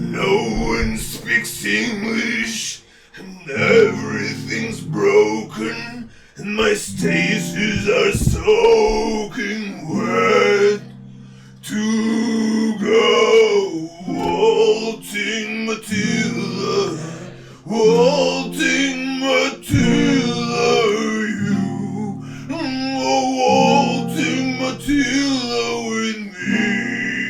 No one speaks English, and everything's broken, and my stasis are soaking wet. To go waltzing Matilda, waltzing Matilda, you, waltzing Matilda with me.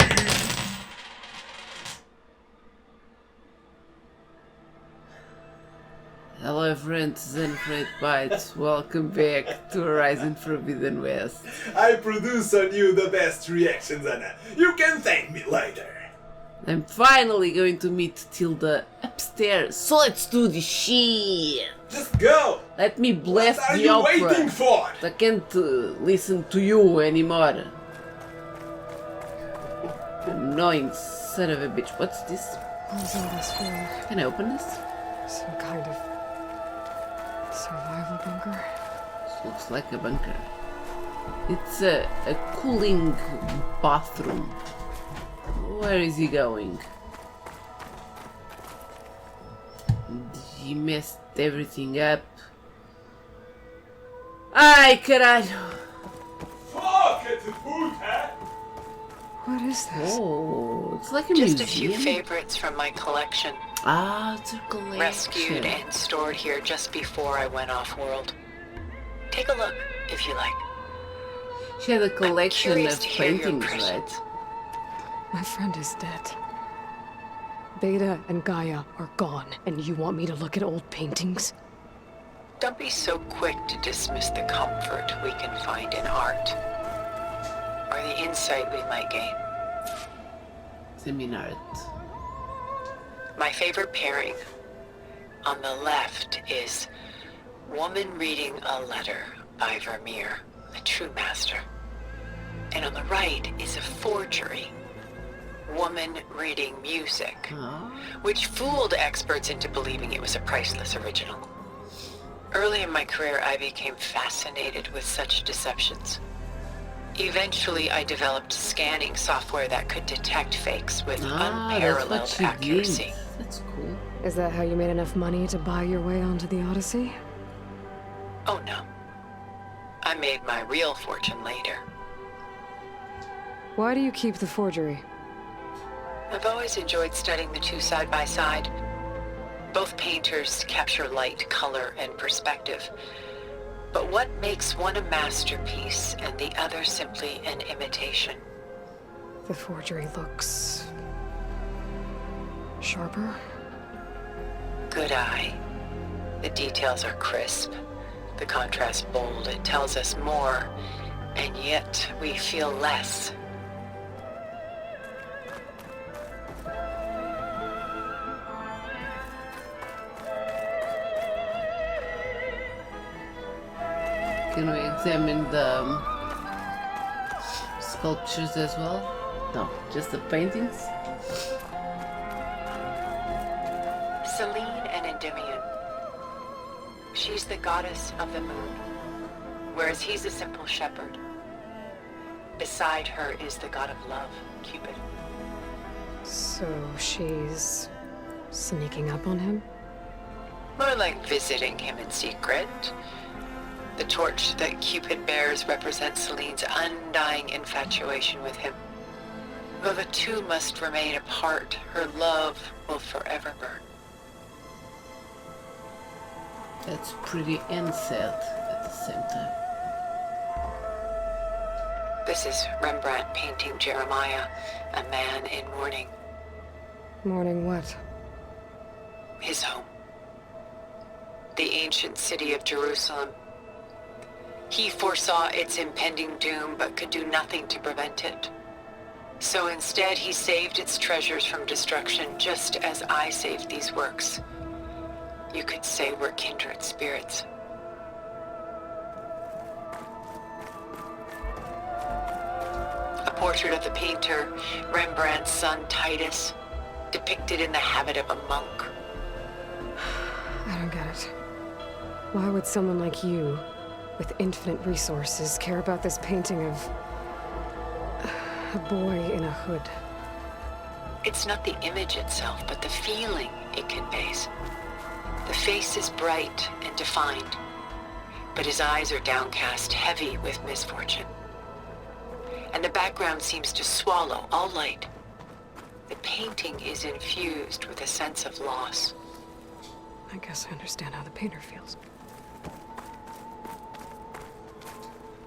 Hello friends and friend bites, welcome back to Horizon Forbidden West. I produce on you the best reactions, Anna. You can thank me later. I'm finally going to meet Tilda upstairs, so let's do this shit! Just go! Let me blast What are the you opera! waiting for? I can't listen to you anymore. Annoying son of a bitch. What's this? What's all this for? Can I open this? Some kind of survival bunker? This looks like a bunker. It's a cooling bathroom. Where is he going? He messed everything up. Ai, caralho! Fuck, it's a puta! What is this? Oh, it's like a Just museum. a few favorites from my collection, Ah, it's a collection. rescued and stored here just before I went off-world. Take a look, if you like. She had a I'm collection curious of to hear your paintings, right? impressions. My friend is dead. Beta and Gaia are gone, and you want me to look at old paintings? Don't be so quick to dismiss the comfort we can find in art, or the insight we might gain. Seminar. My favorite pairing on the left is Woman Reading a Letter by Vermeer, a true master. And on the right is a forgery, Woman Reading Music, Ah. which fooled experts into believing it was a priceless original. Early in my career, I became fascinated with such deceptions. Eventually, I developed scanning software that could detect fakes with That's what unparalleled she accuracy. did. That's cool. Is that how you made enough money to buy your way onto the Odyssey? Oh no. I made my real fortune later. Why do you keep the forgery? I've always enjoyed studying the two side by side. Both painters capture light, color, and perspective. But what makes one a masterpiece and the other simply an imitation? The forgery looks... sharper? Good eye. The details are crisp, the contrast bold. It tells us more, and yet we feel less. Can we examine the sculptures as well? No, just the paintings? Selene and Endymion. She's the goddess of the moon, whereas he's a simple shepherd. Beside her is the god of love, Cupid. So she's... sneaking up on him? More like visiting him in secret. The torch that Cupid bears represents Selene's undying infatuation with him. Though the two must remain apart, her love will forever burn. That's pretty and sad at the same time. This is Rembrandt painting Jeremiah, a man in mourning. Mourning what? His home. The ancient city of Jerusalem. He foresaw its impending doom, but could do nothing to prevent it. So instead, he saved its treasures from destruction, just as I saved these works. You could say we're kindred spirits. A portrait of the painter, Rembrandt's son Titus, depicted in the habit of a monk. I don't get it. Why would someone like you, with infinite resources, care about this painting of... a boy in a hood? It's not the image itself, but the feeling it conveys. The face is bright and defined, but his eyes are downcast, heavy with misfortune. And the background seems to swallow all light. The painting is infused with a sense of loss. I guess I understand how the painter feels.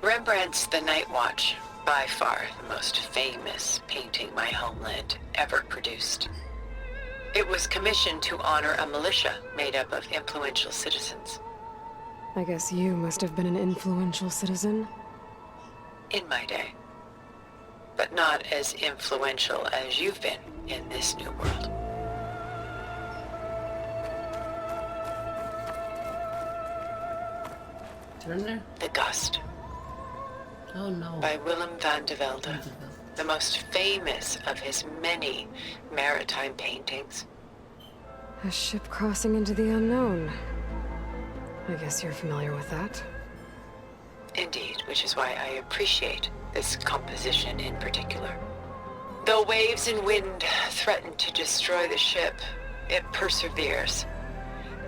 Rembrandt's The Night Watch, by far the most famous painting my homeland ever produced. It was commissioned to honor a militia made up of influential citizens. I guess you must have been an influential citizen. In my day. But not as influential as you've been in this new world. Turner? The Gust, Oh no. by Willem van de Velde, the most famous of his many maritime paintings. A ship crossing into the unknown. I guess you're familiar with that. Indeed, which is why I appreciate this composition in particular. Though waves and wind threaten to destroy the ship, it perseveres,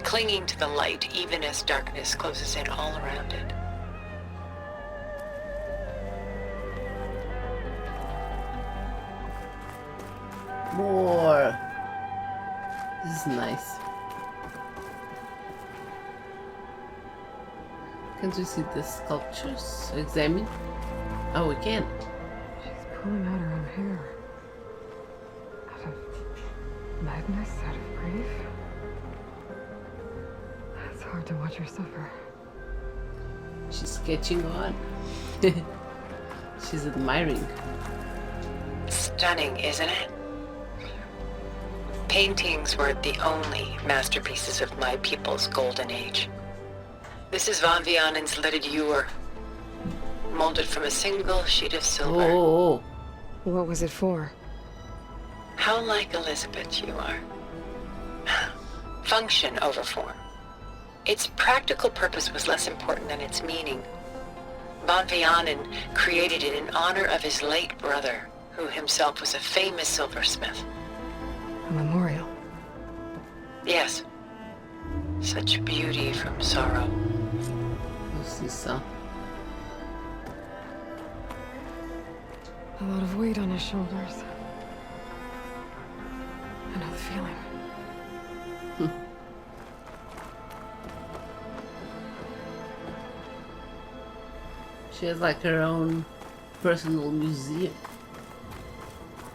clinging to the light even as darkness closes in all around it. More. This is nice. Can't we see the sculptures? Examine? Oh, we can. She's pulling out her own hair. Out of madness, out of grief. It's hard to watch her suffer. She's sketching on. She's admiring. Stunning, isn't it? Paintings were the only masterpieces of my people's golden age. This is Van Vianen's Leaded Ewer, molded from a single sheet of silver. Oh. What was it for? How like Elizabeth you are. Function over form. Its practical purpose was less important than its meaning. Van Vianen created it in honor of his late brother, who himself was a famous silversmith. A memorial. Yes. Such beauty from sorrow. What's this? A lot of weight on his shoulders. I know the feeling. She has like her own personal museum.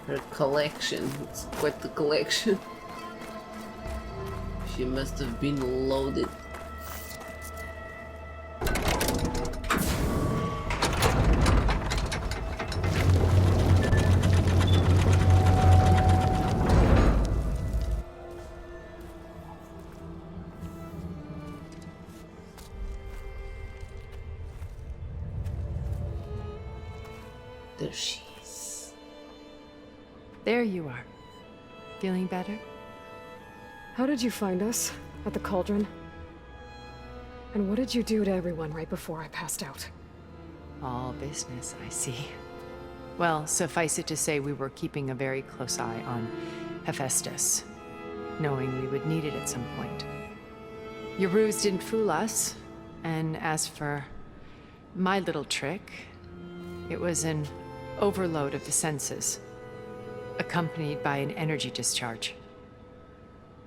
Her collection. It's quite the collection. She must have been loaded. There she is. There you are. Feeling better? How did you find us? At the cauldron? And what did you do to everyone right before I passed out? All business, I see. Well, suffice it to say we were keeping a very close eye on Hephaestus, knowing we would need it at some point. Your ruse didn't fool us, and as for my little trick, it was an overload of the senses, accompanied by an energy discharge.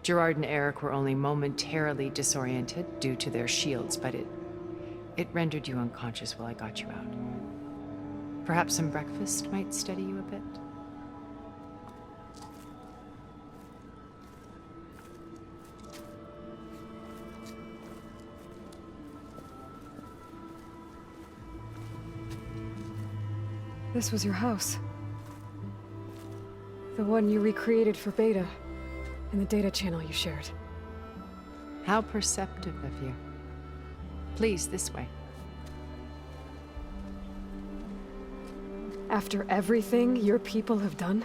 Gerard and Eric were only momentarily disoriented due to their shields, but it rendered you unconscious while I got you out. Perhaps some breakfast might steady you a bit? This was your house. The one you recreated for Beta, in the data channel you shared. How perceptive of you. Please, this way. After everything your people have done,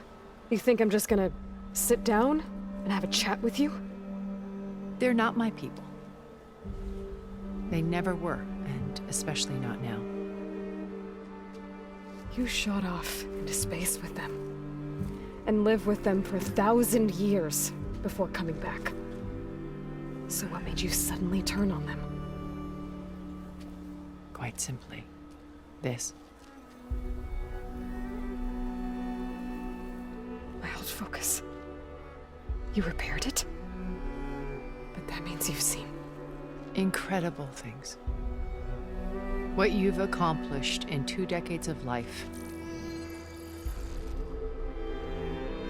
you think I'm just gonna sit down and have a chat with you? They're not my people. They never were, and especially not now. You shot off into space with them. and live with them for 1,000 years before coming back. So what made you suddenly turn on them? Quite simply, this. My old focus. You repaired it? But that means you've seen... Incredible things. What you've accomplished in 2 decades of life.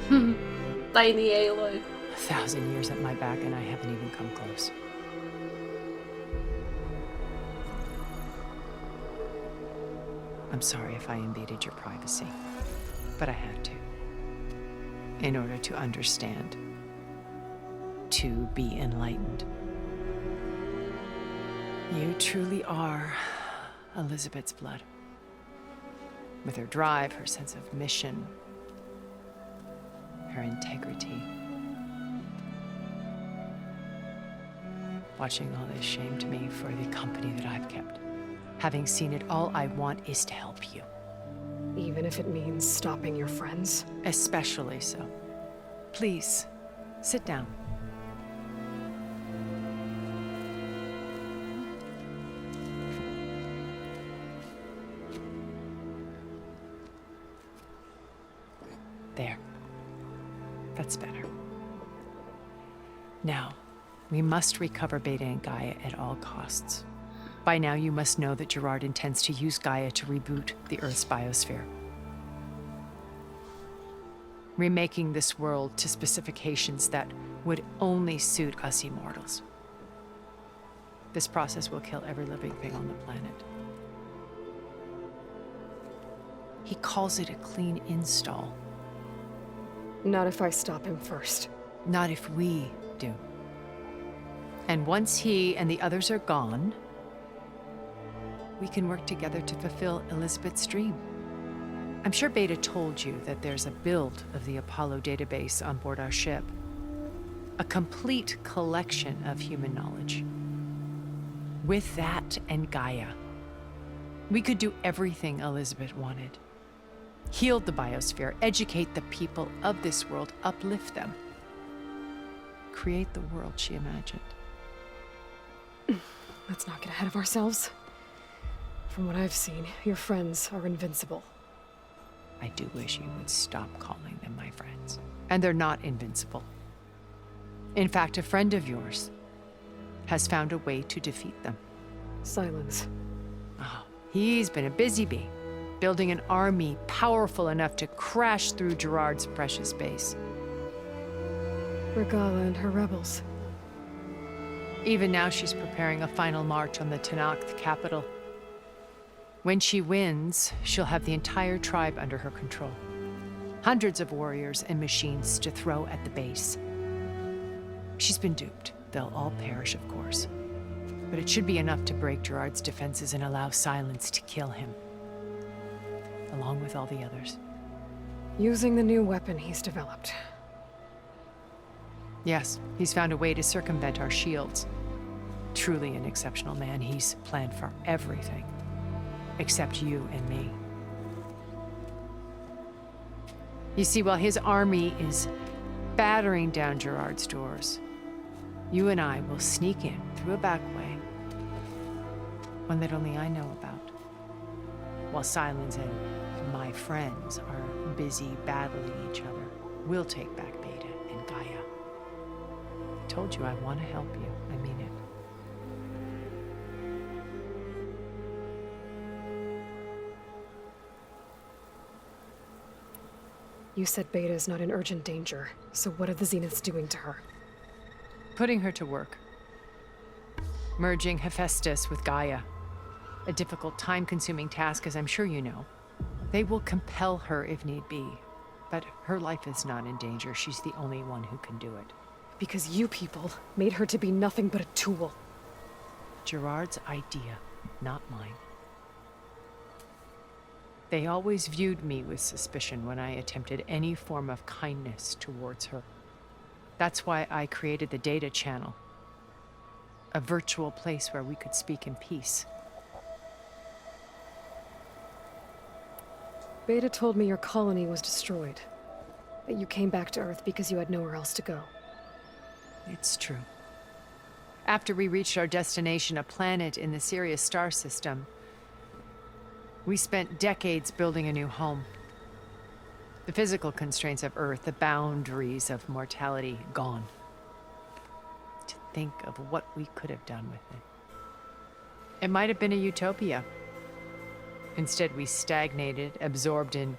Tiny Aloy. 1,000 years at my back and I haven't even come close. I'm sorry if I invaded your privacy, but I had to. In order to understand. To be enlightened. You truly are Elizabeth's blood. With her drive, her sense of mission, her integrity. Watching all this shamed me for the company that I've kept. Having seen it, all I want is to help you. Even if it means stopping your friends? Especially so. Please, sit down. There. That's better. Now, we must recover Beta and Gaia at all costs. By now, you must know that Gerard intends to use Gaia to reboot the Earth's biosphere. Remaking this world to specifications that would only suit us immortals. This process will kill every living thing on the planet. He calls it a clean install. Not if I stop him first. Not if we do. And once he and the others are gone, we can work together to fulfill Elizabeth's dream. I'm sure Beta told you that there's a build of the Apollo database on board our ship. A complete collection of human knowledge. With that and Gaia, we could do everything Elizabeth wanted. Heal the biosphere, educate the people of this world, uplift them. Create the world she imagined. Let's not get ahead of ourselves. From what I've seen, your friends are invincible. I do wish you would stop calling them my friends. And they're not invincible. In fact, a friend of yours has found a way to defeat them. Silence. Oh, he's been a busy bee, building an army powerful enough to crash through Gerard's precious base. Regala and her rebels. Even now, she's preparing a final march on the Tenakth capital. When she wins, she'll have the entire tribe under her control. Hundreds of warriors and machines to throw at the base. She's been duped. They'll all perish, of course. But it should be enough to break Gerard's defenses and allow Silence to kill him. Along with all the others. Using the new weapon he's developed. Yes, he's found a way to circumvent our shields. Truly an exceptional man. He's planned for everything. Except you and me. You see, while his army is battering down Gerard's doors, you and I will sneak in through a back way. One that only I know about. While Silence and my friends are busy battling each other, we'll take back Beta and Gaia. I told you I want to help you. I mean it. You said Beta is not in urgent danger, so what are the Zeniths doing to her? Putting her to work. Merging Hephaestus with Gaia. A difficult, time-consuming task, as I'm sure you know. They will compel her if need be. But her life is not in danger. She's the only one who can do it. Because you people made her to be nothing but a tool. Gerard's idea, not mine. They always viewed me with suspicion when I attempted any form of kindness towards her. That's why I created the data channel. A virtual place where we could speak in peace. Beta told me your colony was destroyed. that you came back to Earth because you had nowhere else to go. It's true. After we reached our destination, a planet in the Sirius star system, we spent decades building a new home. The physical constraints of Earth, the boundaries of mortality, gone. To think of what we could have done with it. It might have been a utopia. Instead, we stagnated, absorbed in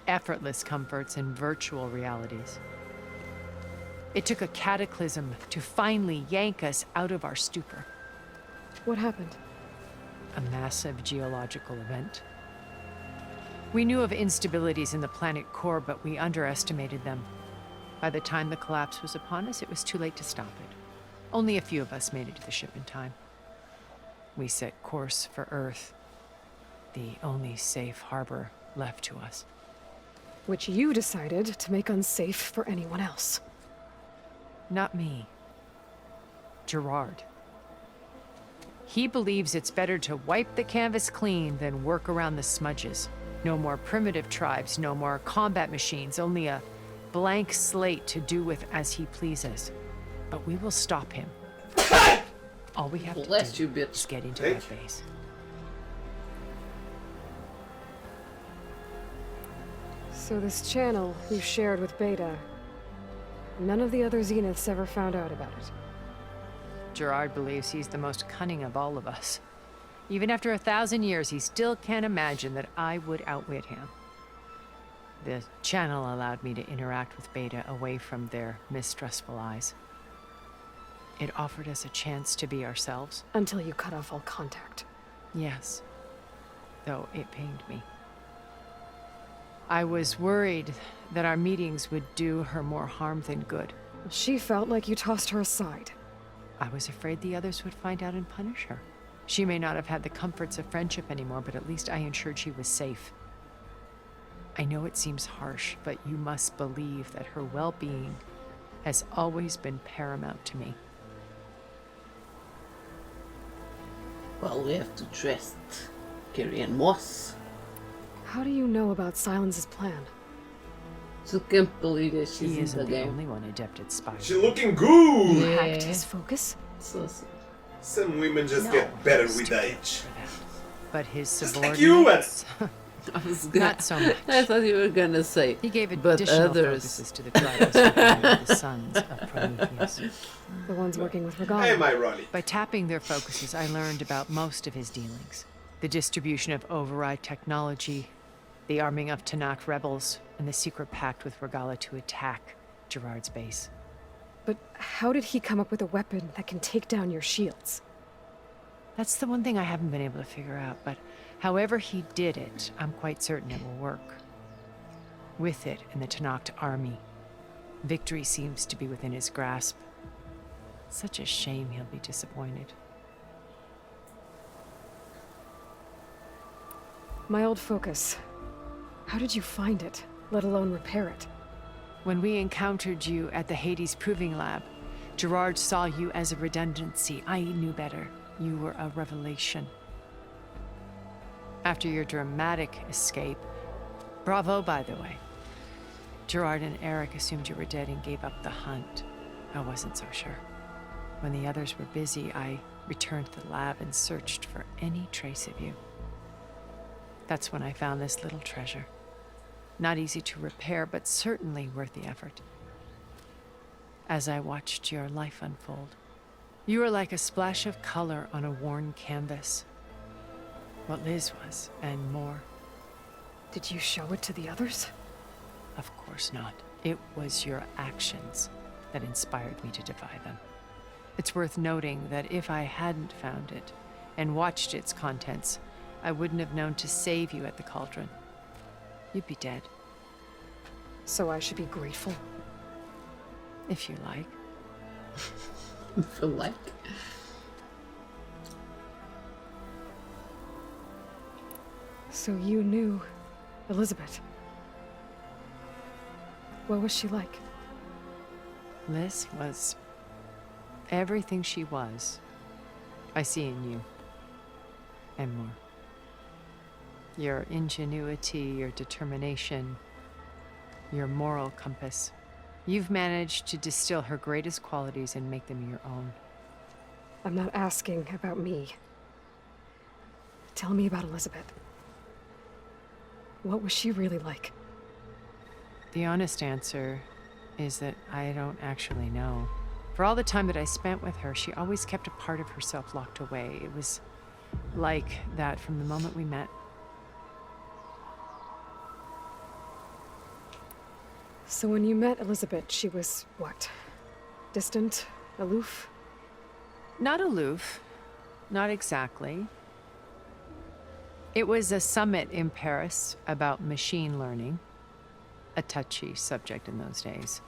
effortless comforts and virtual realities. It took a cataclysm to finally yank us out of our stupor. What happened? A massive geological event. We knew of instabilities in the planet core, but we underestimated them. By the time the collapse was upon us, it was too late to stop it. Only a few of us made it to the ship in time. We set course for Earth, the only safe harbor left to us. Which you decided to make unsafe for anyone else. Not me. Gerard. He believes it's better to wipe the canvas clean than work around the smudges. No more primitive tribes, no more combat machines, only a blank slate to do with as he pleases. But we will stop him. All we have Bless to you, do bitch. is get into that base. So this channel you shared with Beta, none of the other Zeniths ever found out about it. Gerard believes he's the most cunning of all of us. Even after 1,000 years, he still can't imagine that I would outwit him. The channel allowed me to interact with Beta away from their mistrustful eyes. It offered us a chance to be ourselves. Until you cut off all contact. Yes, though it pained me. I was worried that our meetings would do her more harm than good. She felt like you tossed her aside. I was afraid the others would find out and punish her. She may not have had the comforts of friendship anymore, but at least I ensured she was safe. I know it seems harsh, but you must believe that her well-being has always been paramount to me. Well, we have to trust Carrie and Moss. How do you know about Silence's plan? So can't believe that she's He in isn't the the game. only one adept at spying. She looking good! You Yeah. hacked his focus? So, Some women just No, get better he's with too age. good for that. But his Just like you and- subordinates, I was gonna, not so much. I thought you were gonna say. He gave but additional others. focuses to the tribals who were the sons of Prometheus. The ones working with Hey, Regala. my Ronnie. By tapping their focuses, I learned about most of his dealings. The distribution of override technology, the arming of Tanakh rebels, and the secret pact with Regala to attack Gerard's base. But how did he come up with a weapon that can take down your shields? That's the one thing I haven't been able to figure out, but however he did it, I'm quite certain it will work. With it in the Tanakh army, victory seems to be within his grasp. Such a shame he'll be disappointed. My old focus. How did you find it, let alone repair it? When we encountered you at the Hades Proving Lab, Gerard saw you as a redundancy. I knew better. You were a revelation. After your dramatic escape, bravo, by the way. Gerard and Eric assumed you were dead and gave up the hunt. I wasn't so sure. When the others were busy, I returned to the lab and searched for any trace of you. That's when I found this little treasure. Not easy to repair, but certainly worth the effort. As I watched your life unfold, you were like a splash of color on a worn canvas. What Liz was, and more. Did you show it to the others? Of course not. It was your actions that inspired me to defy them. It's worth noting that if I hadn't found it and watched its contents, I wouldn't have known to save you at the cauldron. You'd be dead, So I should be grateful? if you like. For like. So you knew Elizabeth. What was she like? Liz was everything she was. I see in you. And more. Your ingenuity, your determination, your moral compass. You've managed to distill her greatest qualities and make them your own. I'm not asking about me. Tell me about Elizabeth. What was she really like? The honest answer is that I don't actually know. For all the time that I spent with her, she always kept a part of herself locked away. It was like that from the moment we met. So when you met Elizabeth, she was what? Distant? Aloof? Not aloof. Not exactly. It was a summit in Paris about machine learning. A touchy subject in those days.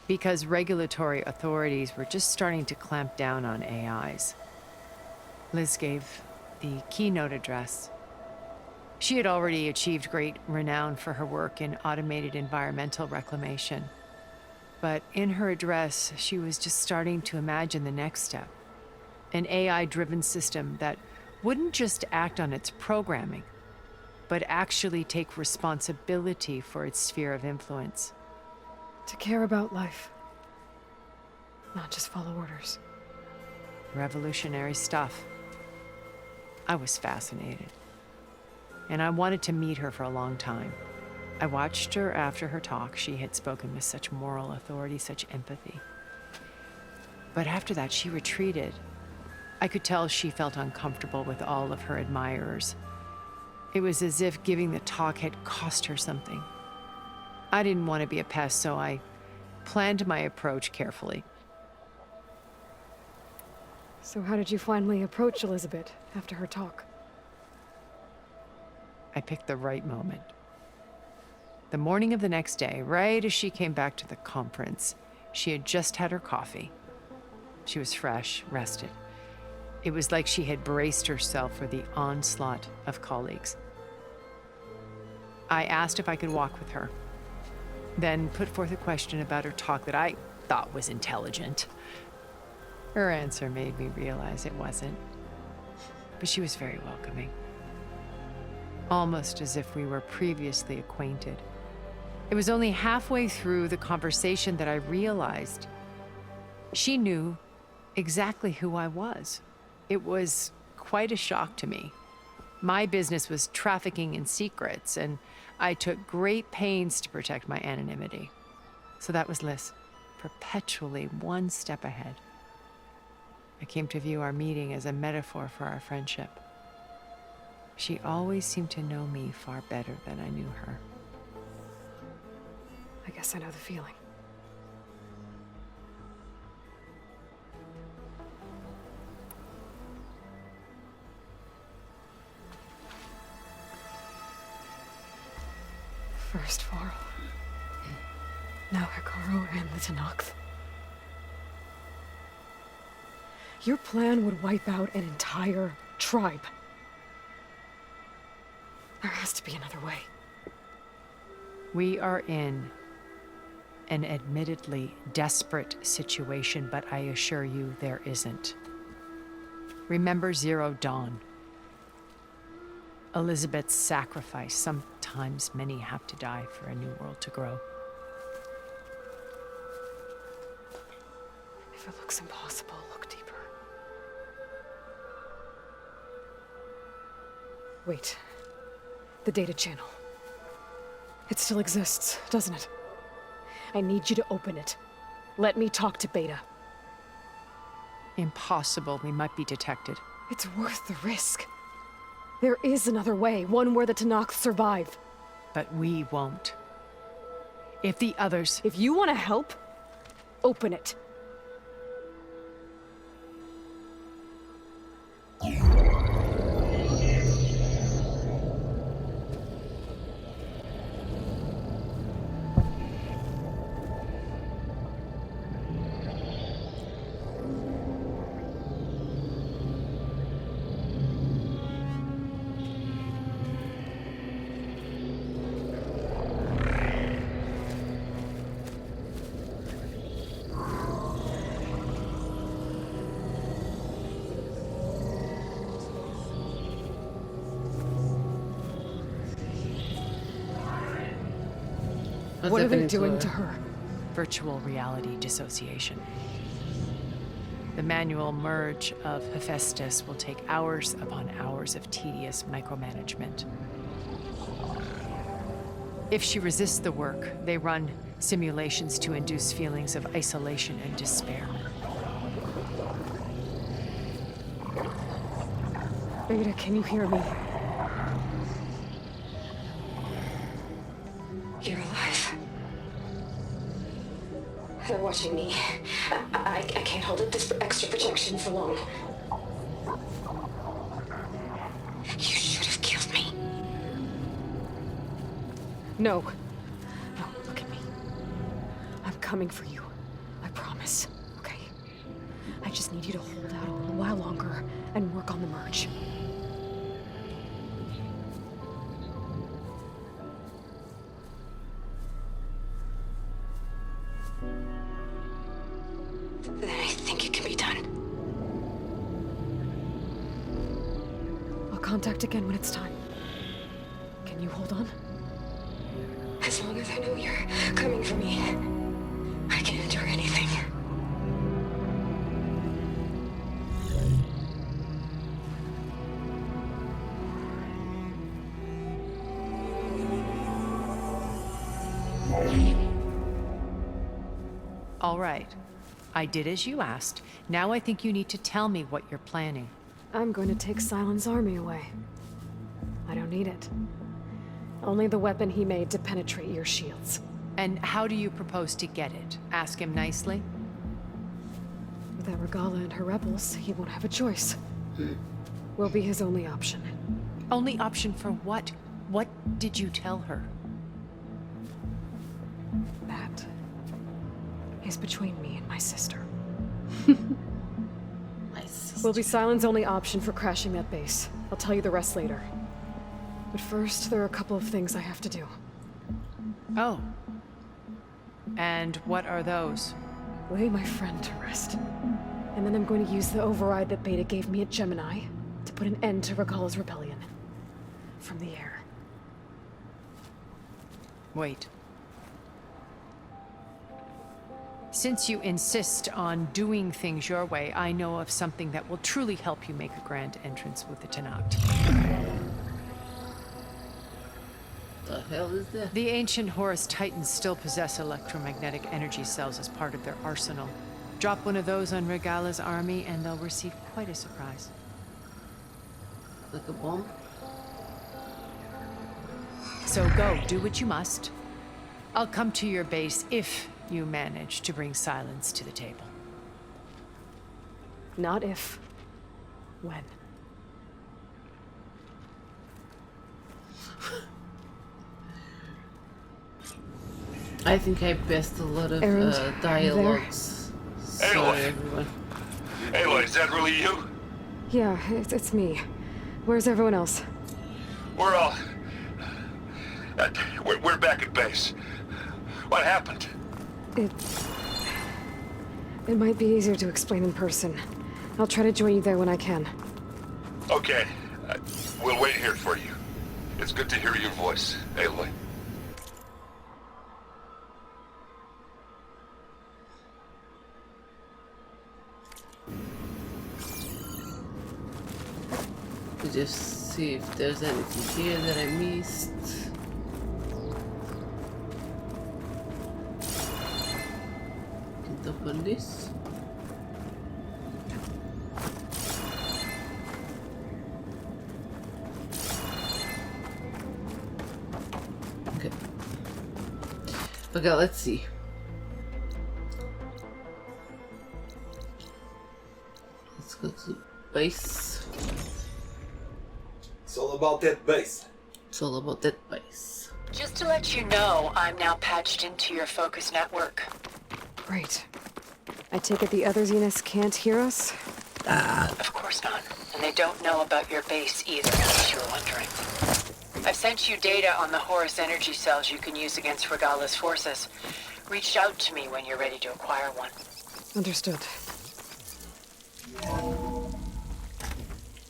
Because regulatory authorities were just starting to clamp down on AIs. Liz gave the keynote address. She had already achieved great renown for her work in automated environmental reclamation. But in her address, she was just starting to imagine the next step. An AI-driven system that wouldn't just act on its programming, but actually take responsibility for its sphere of influence. To care about life. Not just follow orders. Revolutionary stuff. I was fascinated. And I wanted to meet her for a long time. I watched her after her talk. She had spoken with such moral authority, such empathy. But after that, she retreated. I could tell she felt uncomfortable with all of her admirers. It was as if giving the talk had cost her something. I didn't want to be a pest, so I planned my approach carefully. So how did you finally approach Elizabeth after her talk? I picked the right moment. The morning of the next day, right as she came back to the conference, she had just had her coffee. She was fresh, rested. It was like she had braced herself for the onslaught of colleagues. I asked if I could walk with her, then put forth a question about her talk that I thought was intelligent. Her answer made me realize it wasn't, but she was very welcoming. Almost as if we were previously acquainted. It was only halfway through the conversation that I realized she knew exactly who I was. It was quite a shock to me. My business was trafficking in secrets, and I took great pains to protect my anonymity. So that was Liz, perpetually one step ahead. I came to view our meeting as a metaphor for our friendship. She always seemed to know me far better than I knew her. I guess I know the feeling. First Varl. Now Hikaru and the Tenakth. Your plan would wipe out an entire tribe. There has to be another way. We are in an admittedly desperate situation, but I assure you there isn't. Remember Zero Dawn. Elizabeth's sacrifice. Sometimes many have to die for a new world to grow. If it looks impossible, look deeper. Wait. The data channel. It still exists, doesn't it? I need you to open it. Let me talk to Beta. Impossible. We might be detected. It's worth the risk. There is another way, one where the Tenakth survive. But we won't. If the others... If you want to help, open it. What are they happening doing to her? Virtual reality dissociation. The manual merge of Hephaestus will take hours upon hours of tedious micromanagement. If she resists the work, they run simulations to induce feelings of isolation and despair. Beta, can you hear me? You're alive. They're watching me. I can't hold up this extra projection for long. You should have killed me. No. No, look at me. I'm coming for you. I promise. Okay? I just need you to hold out a little while longer and work on the merge. Then I think it can be done. I'll contact again when it's time. Can you hold on? As long as I know you're coming for me, I can endure anything. All right. I did as you asked. Now I think you need to tell me what you're planning. I'm going to take Silent's army away. I don't need it. Only the weapon he made to penetrate your shields. And how do you propose to get it? Ask him nicely? Without Regala and her rebels, he won't have a choice. We'll be his only option. Only option for what? What did you tell her? That is between me and my sister. My sister. Will be Silent's only option for crashing that base. I'll tell you the rest later. But first, there are a couple of things I have to do. Oh. And what are those? Lay my friend to rest. And then I'm going to use the override that Beta gave me at Gemini to put an end to Regala's rebellion. From the air. Wait. Since you insist on doing things your way, I know of something that will truly help you make a grand entrance with the Tenakth. The hell is that? The ancient Horus Titans still possess electromagnetic energy cells as part of their arsenal. Drop one of those on Regala's army and they'll receive quite a surprise. Like a bomb? So go, do what you must. I'll come to your base if you manage to bring silence to the table. Not if. When. I think I passed a lot of Errand, are you dialogues. Sorry, Aloy. everyone. Aloy, is that really you? Yeah, it's me. Where's everyone else? We're all... we're back at base. What happened? It might be easier to explain in person. I'll try to join you there when I can. Okay. We'll wait here for you. It's good to hear your voice, Aloy. To just see if there's anything here that I missed. Can't open this. Okay. Okay, let's see. Let's go to base. It's all about that base. It's all about that base. Just to let you know, I'm now patched into your focus network. Great. I take it the other Zeniths can't hear us? Of course not. And they don't know about your base either, in case you were wondering. I've sent you data on the Horus energy cells you can use against Regala's forces. Reach out to me when you're ready to acquire one. Understood.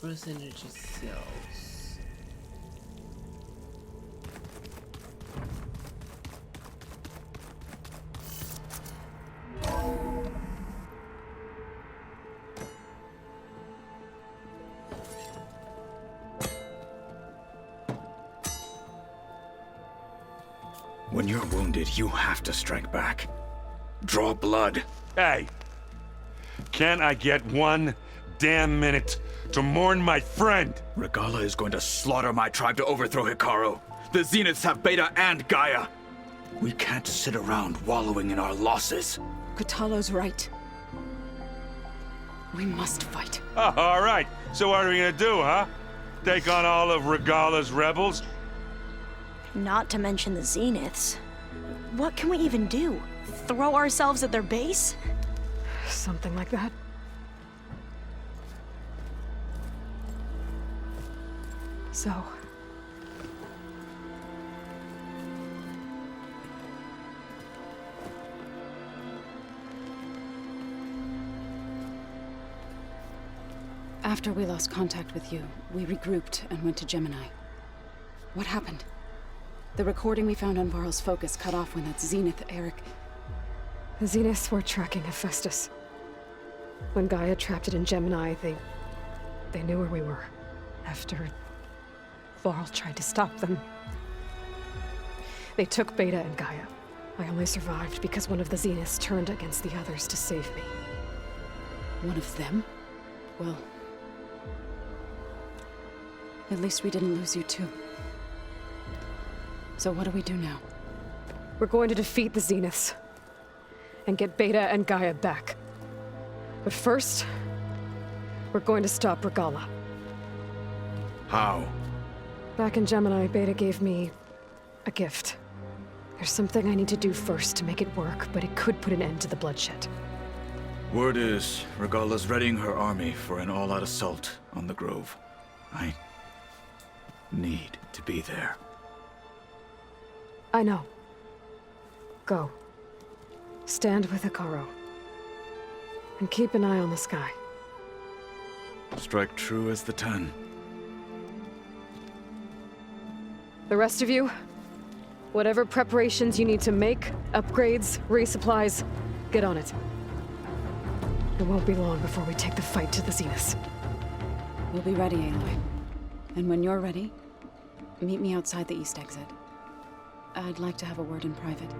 Where's energy cells? When you're wounded, you have to strike back. Draw blood. Hey! Can I get one damn minute to mourn my friend? Regala is going to slaughter my tribe to overthrow Hikaru. The Zeniths have Beta and Gaia. We can't sit around wallowing in our losses. Katalo's right. We must fight. Oh, all right. So what are we gonna do, huh? Take on all of Regala's rebels? Not to mention the Zeniths. What can we even do? Throw ourselves at their base? Something like that. So... After we lost contact with you, we regrouped and went to Gemini. What happened? The recording we found on Varl's focus cut off when that Zenith, Eric... The Zeniths were tracking Hephaestus. When Gaia trapped it in Gemini, they knew where we were. After Varl tried to stop them. They took Beta and Gaia. I only survived because one of the Zeniths turned against the others to save me. One of them? Well... at least we didn't lose you too. So what do we do now? We're going to defeat the Zeniths. And get Beta and Gaia back. But first, we're going to stop Regala. How? Back in Gemini, Beta gave me a gift. There's something I need to do first to make it work, but it could put an end to the bloodshed. Word is, Regala's readying her army for an all-out assault on the Grove. I need to be there. I know. Go. Stand with Hikaru. And keep an eye on the sky. Strike true as the 10. The rest of you, whatever preparations you need to make, upgrades, resupplies, get on it. It won't be long before we take the fight to the Zeniths. We'll be ready, Aloy. And when you're ready, meet me outside the east exit. I'd like to have a word in private.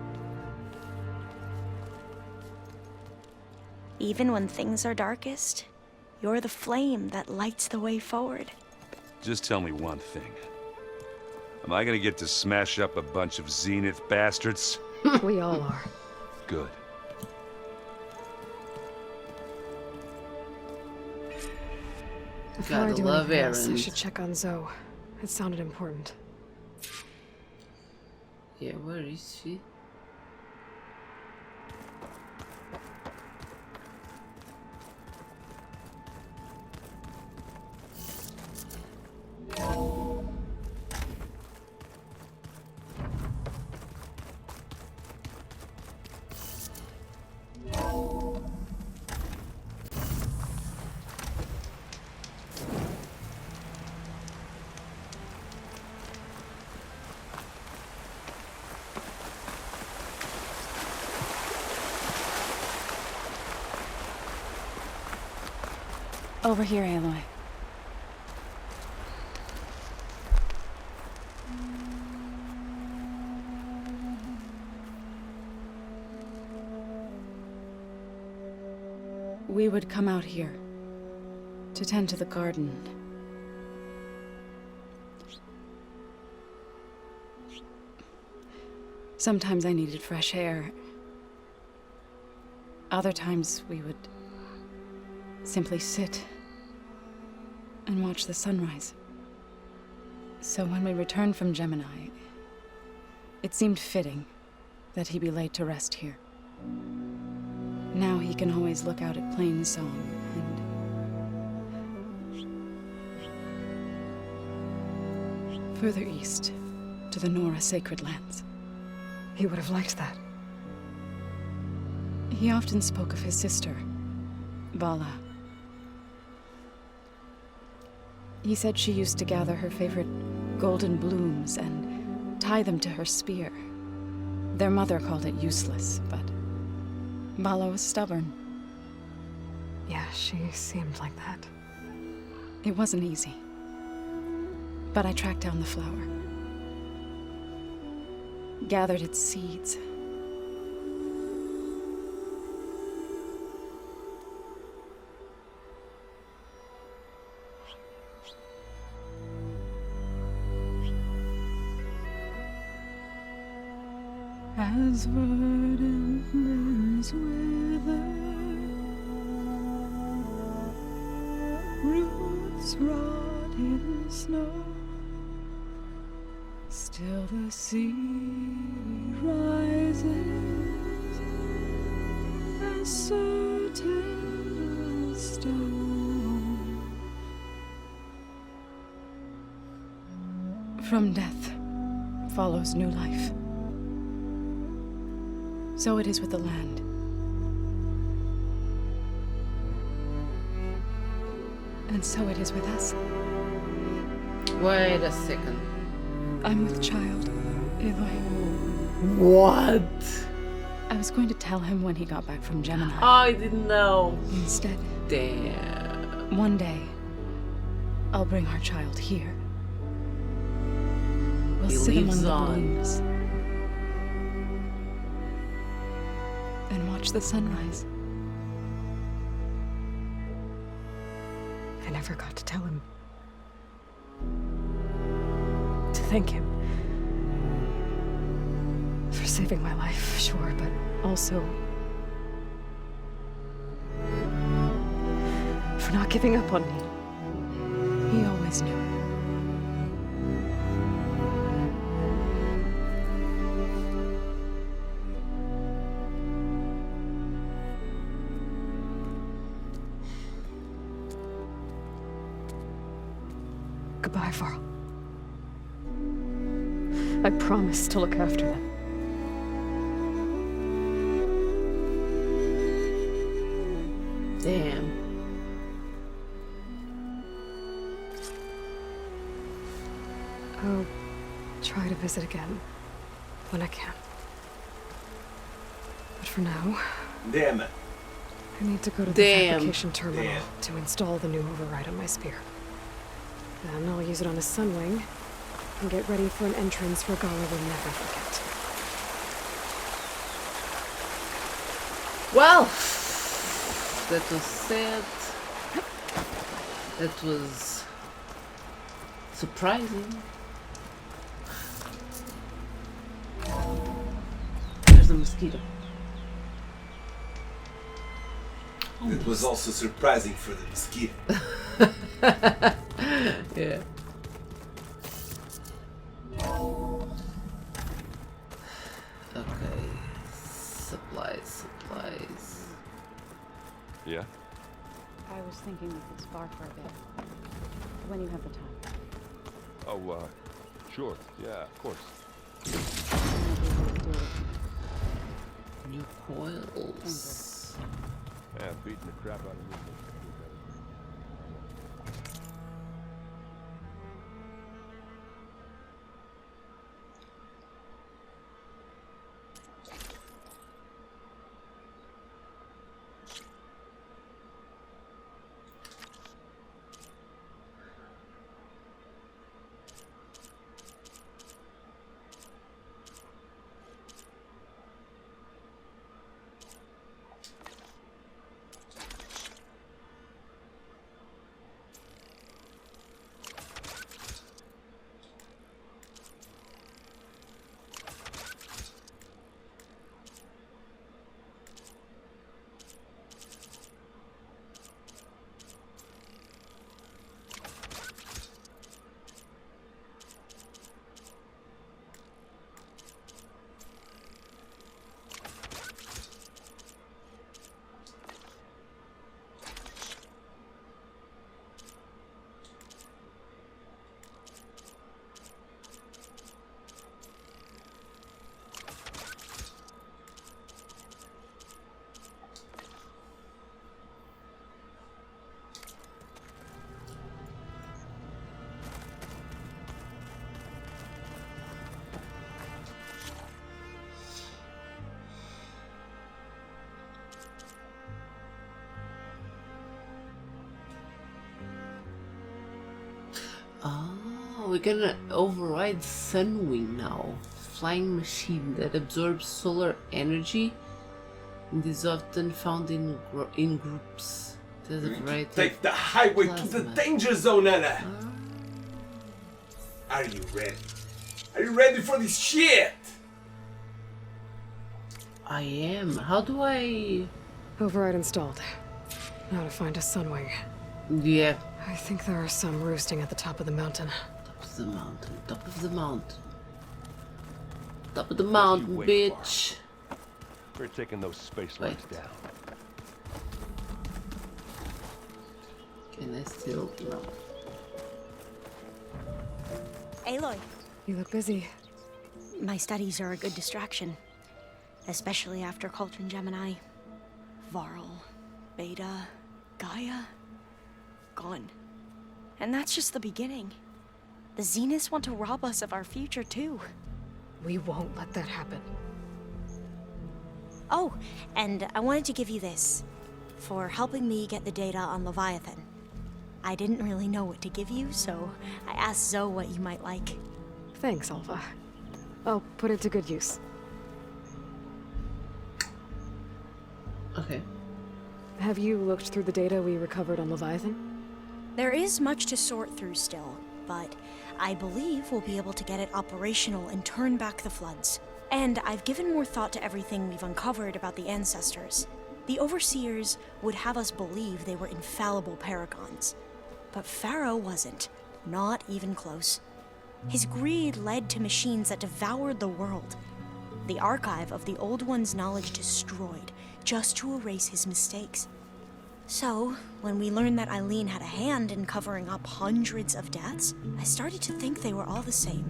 Even when things are darkest, you're the flame that lights the way forward. Just tell me one thing. Am I gonna get to smash up a bunch of Zenith bastards? We all are. Good. Before I Gotta do love anything else, I errands. should check on Zoe. It sounded important. Yeah, where is she? Over here, Aloy. We would come out here to tend to the garden. Sometimes I needed fresh air. Other times we would simply sit and watch the sunrise. So when we returned from Gemini, it seemed fitting that he be laid to rest here. Now he can always look out at Plain Song and further east to the Nora Sacred Lands. He would have liked that. He often spoke of his sister, Vala. He said she used to gather her favorite golden blooms and tie them to her spear. Their mother called it useless, but Vala was stubborn. Yeah, she seemed like that. It wasn't easy. But I tracked down the flower. gathered its seeds. As verdant limbs wither, roots rot in snow, still the sea rises, as certain as stone. From death follows new life. So it is with the land. And so it is with us. Wait a second. I'm with child, Aloy. What? I was going to tell him when he got back from Gemini. I didn't know. Instead, Damn. one day, I'll bring our child here. We'll He sit among lives the on. blooms and watch the sunrise. I never got to tell him. To thank him. For saving my life, sure, but also for not giving up on me. He always knew. Goodbye, Varl. I promise to look after them. Damn. I'll try to visit again when I can. But for now, Damn it. I need to go to the fabrication terminal to install the new override on my spear. Then I'll use it on a sunwing and get ready for an entrance Regala will never forget. Well, that was sad. That was surprising. There's a mosquito. It was also surprising for the mosquito. Yeah. Okay. Supplies. Yeah? I was thinking we could spar for a bit. When you have the time. Oh, sure. Yeah, of course. New coils. Yeah, beating the crap out of me. Oh, we can override sunwing now. flying machine that absorbs solar energy and is often found in groups. It has a variety Take of the highway to the plasma. danger zone, Anna! Are you ready? Are you ready for this shit? I am. How do I... Override installed. Now to find a sunwing. Yeah. I think there are some roosting at the top of the mountain. Top of the mountain. Top of the mountain. Top of the mountain, bitch. We're taking those space lights down. Can I still... No. Aloy, You look busy. my studies are a good distraction. Especially after Cauldron Gemini. Varl, Beta, Gaia, gone. And that's just the beginning. The Zeniths want to rob us of our future too. We won't let that happen. Oh, and I wanted to give you this. For helping me get the data on Leviathan. I didn't really know what to give you, so I asked Zoe what you might like. Thanks, Alpha. I'll put it to good use. Okay. Have you looked through the data we recovered on Leviathan? There is much to sort through still, but I believe we'll be able to get it operational and turn back the floods. And I've given more thought to everything we've uncovered about the ancestors. The Overseers would have us believe they were infallible paragons. But Pharaoh wasn't. Not even close. His greed led to machines that devoured the world. The archive of the Old One's knowledge destroyed, just to erase his mistakes. So, when we learned that Eileen had a hand in covering up hundreds of deaths, I started to think they were all the same.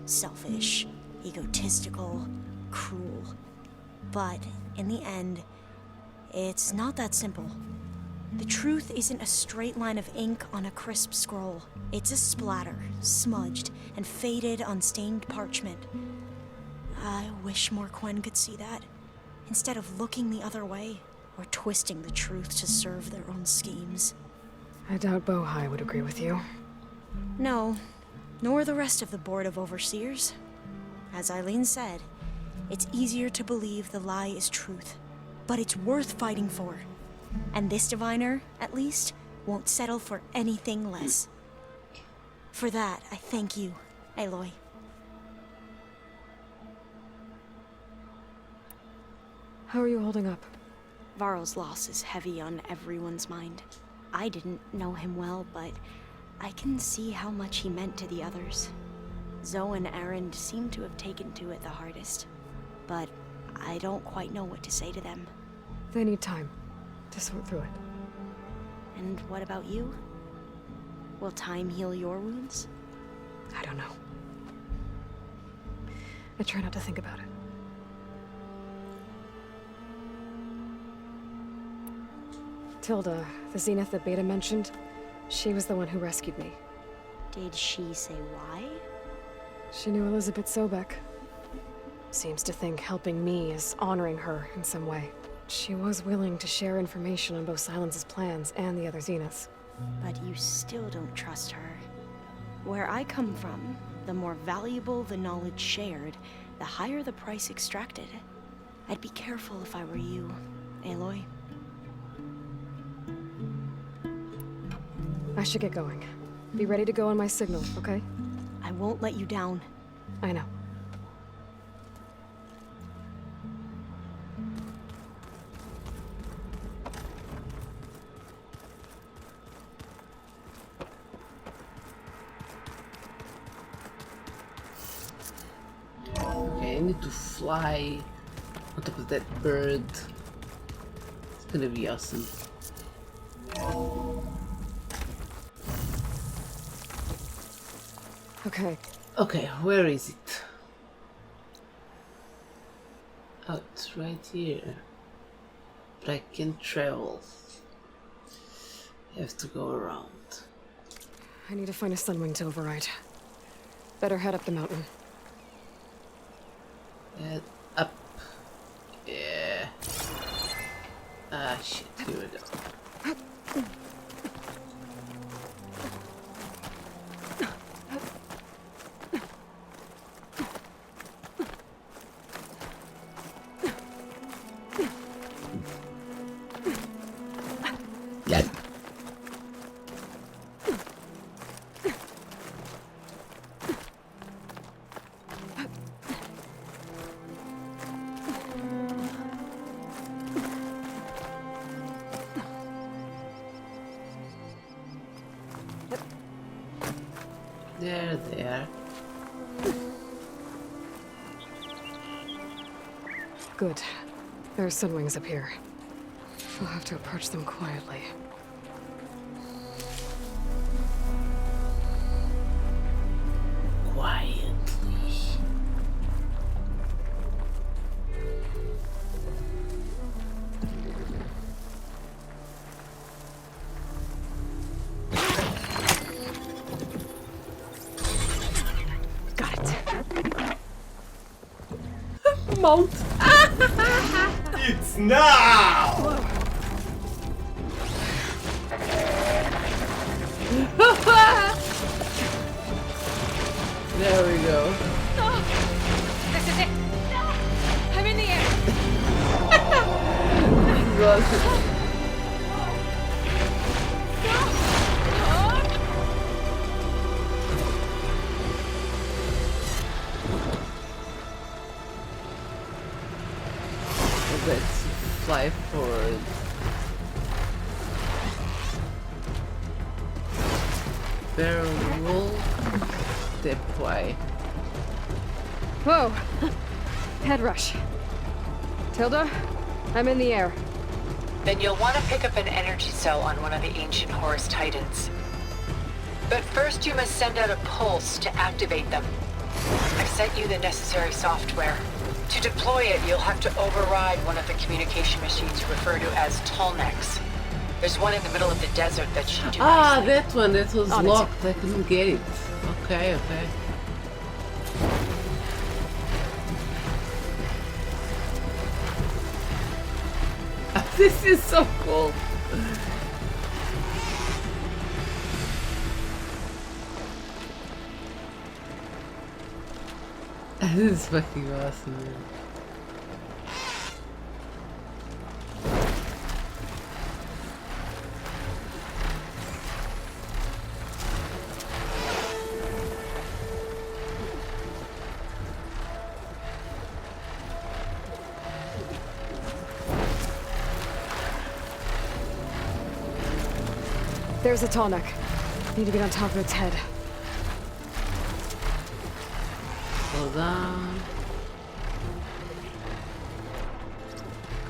Selfish, egotistical, cruel. But, in the end, it's not that simple. The truth isn't a straight line of ink on a crisp scroll. It's a splatter, smudged and faded on stained parchment. I wish more Quen could see that, instead of looking the other way or twisting the truth to serve their own schemes. I doubt Bohai would agree with you. No, nor the rest of the Board of Overseers. As Eileen said, it's easier to believe the lie is truth, but it's worth fighting for. And this diviner, at least, won't settle for anything less. For that, I thank you, Aloy. How are you holding up? Varl's loss is heavy on everyone's mind. I didn't know him well, but I can see how much he meant to the others. Zoe and Aaron seem to have taken to it the hardest, but I don't quite know what to say to them. They need time to sort through it. And what about you? Will time heal your wounds? I don't know. I try not to think about it. Tilda, the Zenith that Beta mentioned, she was the one who rescued me. Did she say why? She knew Elizabeth Sobek. Seems to think helping me is honoring her in some way. She was willing to share information on both Silence's plans and the other Zeniths. But you still don't trust her. Where I come from, the more valuable the knowledge shared, the higher the price extracted. I'd be careful if I were you, Aloy. I should get going. Be ready to go on my signal, okay? I won't let you down. I know. Okay, I need to fly on top of that bird. It's gonna be awesome. Okay. Okay, where is it? Oh, it's right here. But I can travel. I have to go around. I need to find a sunwing to override. Better head up the mountain. Head up. Yeah. Ah, shit, here we go. Yeah. There they are. Good. There are sunwings up here. We'll have to approach them quietly. Quietly. Got it. Mount. It's now! There we go. This is it. I'm in the air. God. Let's fly forward. Varl deploy. Whoa. Head rush. Tilda, I'm in the air. Then you'll want to pick up an energy cell on one of the ancient Horus Titans. But first you must send out a pulse to activate them. I've sent you the necessary software. To deploy it, you'll have to override one of the communication machines you refer to as Tallnecks. There's one in the middle of the desert that should do nicely. That one, that was locked. I couldn't get it. Okay, okay. This is so cool. This is fucking awesome, man. There's a Tallneck. Need to get on top of its head. Hold on.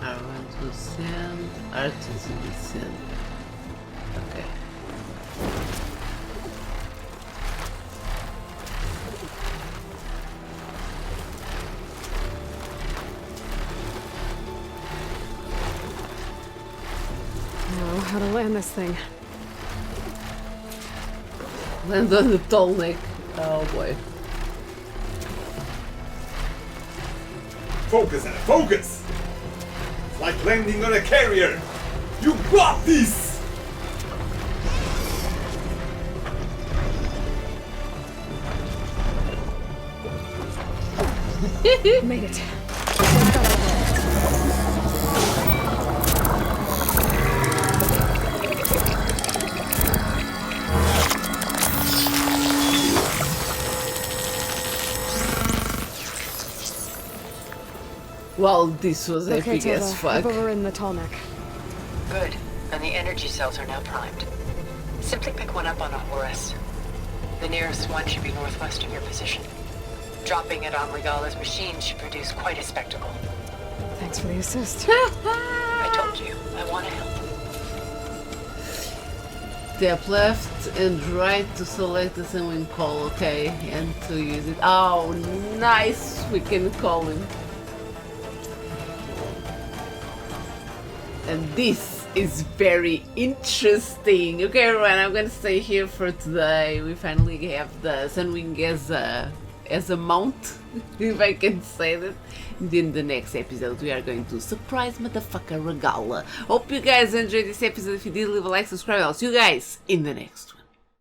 R1 to send, R2 to send. Okay. Know how to land this thing. Land on the Tallneck. Oh boy. Focus, Anna, focus! It's like landing on a carrier! You got this! Made it. Well, this was Okay, epic as Tilda, fuck. I've overridden the Tallneck. Good. And the energy cells are now primed. Simply pick one up on a Horus. The nearest one should be northwest of your position. Dropping it on Regala's machine should produce quite a spectacle. Thanks for the assist. I told you, I want to help. Tap left and right to select the sunwing call, okay, and to use it. Oh, nice! We can call him. And this is very interesting. Okay, everyone, I'm gonna stay here for today. We finally have the sunwing as a mount, if I can say that. And in the next episode we are going to surprise motherfucker Regala. Hope you guys enjoyed this episode. If you did, leave a like, subscribe. I'll see you guys in the next one.